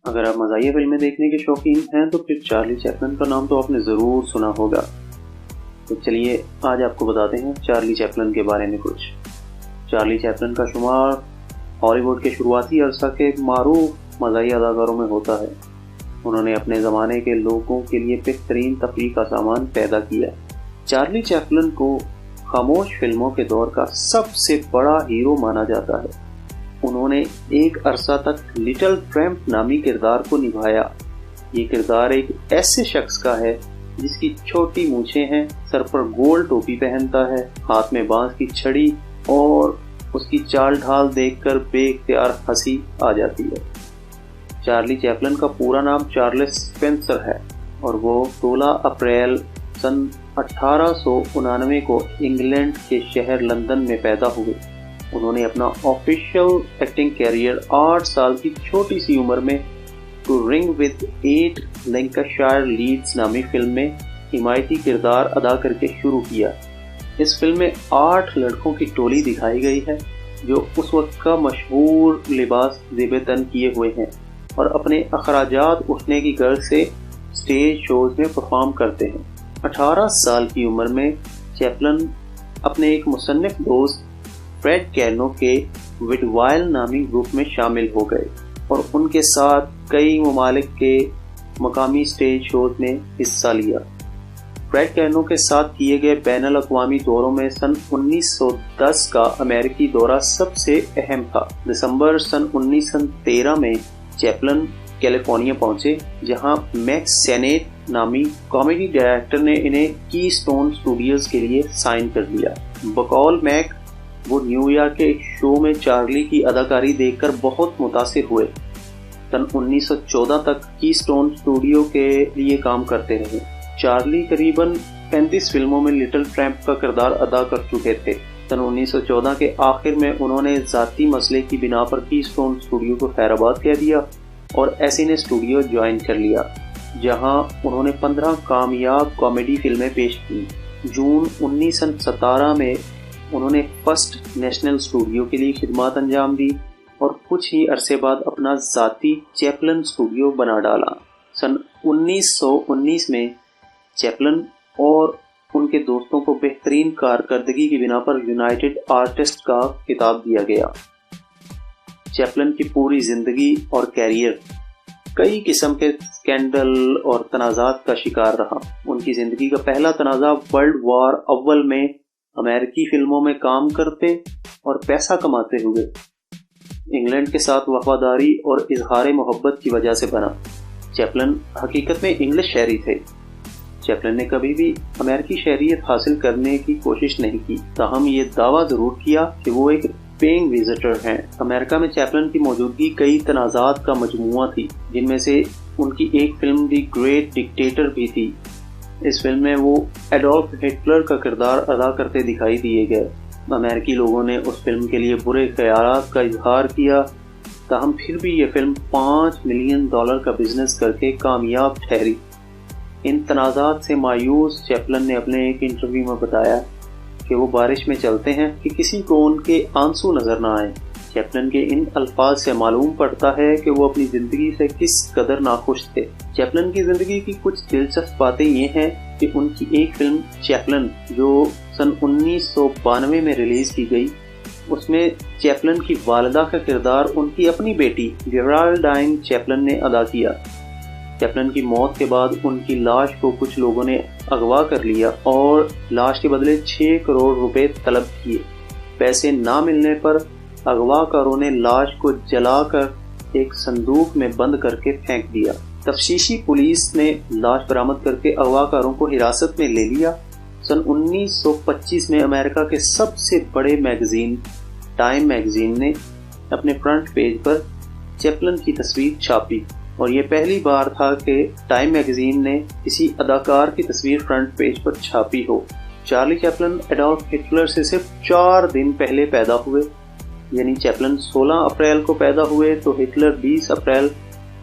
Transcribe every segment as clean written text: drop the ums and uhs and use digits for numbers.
اگر آپ مزاحیہ فلمیں دیکھنے کے شوقین ہیں تو پھر چارلی چیپلن کا نام تو آپ نے ضرور سنا ہوگا۔ تو چلیے آج آپ کو بتاتے ہیں چارلی چیپلن کے بارے میں کچھ۔ چارلی چیپلن کا شمار ہالی ووڈ کے شروعاتی عرصہ کے معروف مزاحیہ اداکاروں میں ہوتا ہے۔ انہوں نے اپنے زمانے کے لوگوں کے لیے بہترین تفریح کا سامان پیدا کیا۔ چارلی چیپلن کو خاموش فلموں کے دور کا سب سے بڑا ہیرو مانا جاتا ہے۔ انہوں نے ایک عرصہ تک لٹل ٹرمپ نامی کردار کو نبھایا۔ یہ کردار ایک ایسے شخص کا ہے جس کی چھوٹی مونچھیں ہیں، سر پر گول ٹوپی پہنتا ہے، ہاتھ میں بانس کی چھڑی، اور اس کی چال ڈھال دیکھ کر بے اختیار ہنسی آ جاتی ہے۔ چارلی چیپلن کا پورا نام چارلس اسپینسر ہے اور وہ 16 اپریل سن 1899 کو انگلینڈ کے شہر لندن میں پیدا ہوئے۔ انہوں نے اپنا آفیشیل ایکٹنگ کیریئر 8 سال کی چھوٹی سی عمر میں ٹو رنگ ود 8 لینکاشائر لیڈز نامی فلم میں حمایتی کردار ادا کر کے شروع کیا۔ اس فلم میں 8 لڑکوں کی ٹولی دکھائی گئی ہے جو اس وقت کا مشہور لباس زیب تن کیے ہوئے ہیں اور اپنے اخراجات اٹھنے کی غرض سے اسٹیج شوز میں پرفارم کرتے ہیں۔ 18 سال کی عمر میں چیپلن اپنے ایک مصنف دوست فریڈ کینو کے وڈوائل نامی گروپ میں شامل ہو گئے اور ان کے ساتھ کئی ممالک کے مقامی اسٹیج شوز میں حصہ لیا۔ فریڈ کینو کے ساتھ کیے گئے بین الاقوامی دوروں میں سن 1910 کا امریکی دورہ سب سے اہم تھا۔ دسمبر سن 1913 میں چیپلن کیلیفورنیا پہنچے، جہاں میکس سینیٹ نامی کامیڈی ڈائریکٹر نے انہیں کی سٹون اسٹوڈیوز کے لیے سائن کر لیا۔ بقول میک وہ نیو یارک کے ایک شو میں چارلی کی اداکاری دیکھ کر بہت متاثر ہوئے۔ سن 1914 تک کی سٹون اسٹوڈیو کے لیے کام کرتے رہے۔ چارلی قریباً 35 فلموں میں لٹل ٹرمپ کا کردار ادا کر چکے تھے۔ سن 1914 کے آخر میں انہوں نے ذاتی مسئلے کی بنا پر کی سٹون اسٹوڈیو کو خیر آباد کہہ دیا اور ایسی نے اسٹوڈیو جوائن کر لیا، جہاں انہوں نے 15 کامیاب کامیڈی فلمیں پیش کی۔ جون 1917 میں انہوں نے فرسٹ نیشنل اسٹوڈیو کے لیے خدمات انجام دی اور کچھ ہی عرصے بعد اپنا ذاتی چیپلن اسٹوڈیو بنا ڈالا۔ سن 1919 میں چیپلن اور ان کے دوستوں کو بہترین کارکردگی کی بنا پر یونائیٹڈ آرٹسٹ کا خطاب دیا گیا۔ چیپلن کی پوری زندگی اور کیریئر کئی قسم کے اسکینڈل اور تنازعات کا شکار رہا۔ ان کی زندگی کا پہلا تنازع ورلڈ وار اول میں امریکی فلموں میں کام کرتے اور پیسہ کماتے ہوئے انگلینڈ کے ساتھ وفاداری اور اظہار محبت کی وجہ سے بنا۔ چیپلن حقیقت میں انگلش شہری تھے۔ چیپلن نے کبھی بھی امریکی شہریت حاصل کرنے کی کوشش نہیں کی، تاہم یہ دعویٰ ضرور کیا کہ وہ ایک پیئنگ وزٹر ہیں۔ امریکہ میں چیپلن کی موجودگی کئی تنازعات کا مجموعہ تھی، جن میں سے ان کی ایک فلم دی گریٹ ڈکٹیٹر بھی تھی۔ اس فلم میں وہ ایڈولف ہٹلر کا کردار ادا کرتے دکھائی دیے گئے۔ امریکی لوگوں نے اس فلم کے لیے برے خیالات کا اظہار کیا، تاہم پھر بھی یہ فلم $5 ملین کا بزنس کر کے کامیاب ٹھہری۔ ان تنازعات سے مایوس چیپلن نے اپنے ایک انٹرویو میں بتایا کہ وہ بارش میں چلتے ہیں کہ کسی کو ان کے آنسو نظر نہ آئے۔ چیپلن کے ان الفاظ سے معلوم پڑتا ہے کہ وہ اپنی زندگی سے کس قدر ناخوش تھے۔ چیپلن کی زندگی کی کچھ دلچسپ باتیں یہ ہیں کہ ان کی ایک فلم چیپلن جو سن 1992 میں ریلیز کی گئی، اس میں چیپلن کی والدہ کا کردار ان کی اپنی بیٹی جیرالڈائن چیپلن نے ادا کیا۔ چیپلن کی موت کے بعد ان کی لاش کو کچھ لوگوں نے اغوا کر لیا اور لاش کے بدلے 6 کروڑ روپے طلب کیے۔ پیسے نہ ملنے پر اغوا کاروں نے لاش کو جلا کر ایک صندوق میں بند کر کے پھینک دیا۔ تفتیشی پولیس نے لاش برآمد کر کے اغوا کاروں کو حراست میں لے لیا۔ سن 1925 میں امریکہ کے سب سے بڑے میگزین ٹائم میگزین نے اپنے فرنٹ پیج پر چیپلن کی تصویر چھاپی اور یہ پہلی بار تھا کہ ٹائم میگزین نے کسی اداکار کی تصویر فرنٹ پیج پر چھاپی ہو۔ چارلی چیپلن ایڈولف ہٹلر سے صرف 4 دن پہلے پیدا ہوئے، یعنی چیپلن 16 اپریل کو پیدا ہوئے تو ہٹلر 20 اپریل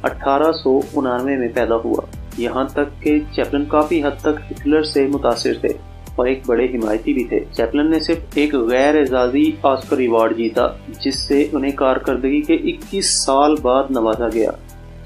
1899 میں پیدا ہوا۔ یہاں تک کہ چیپلن کافی حد تک ہٹلر سے متاثر تھے اور ایک بڑے حمایتی بھی تھے۔ چیپلن نے صرف ایک غیر اعزازی آسکر ایوارڈ جیتا، جس سے انہیں کارکردگی کے 21 سال بعد نوازا گیا۔